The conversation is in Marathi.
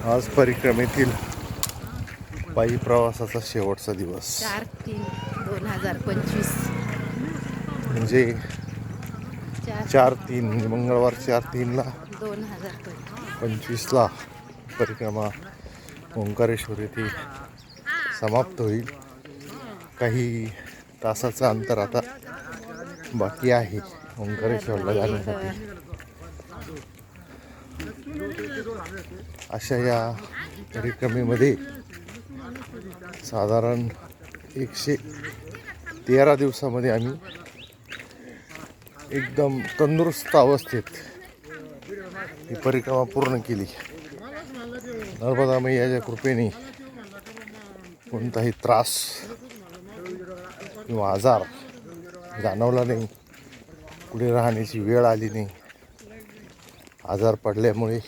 आज परिक्रमेतील पायी प्रवासाचा शेवटचा दिवस 4/3/2025 म्हणजे 4/3 मंगळवार 4/3ला 2025 25ला परिक्रमा ओंकारेश्वर येथे समाप्त होईल. काही तासाचं अंतर आता बाकी आहे ओंकारेश्वरला जाण्यासाठी. अशा या परिक्रमेमध्ये साधारण 113 दिवसामध्ये आम्ही एकदम तंदुरुस्त अवस्थेत ही परिक्रमा पूर्ण केली. नर्मदा मैयाच्या कृपेने कोणताही त्रास किंवा आजार जाणवला नाही. पुढे राहण्याची वेळ आली नाही. आजार पडल्यामुळे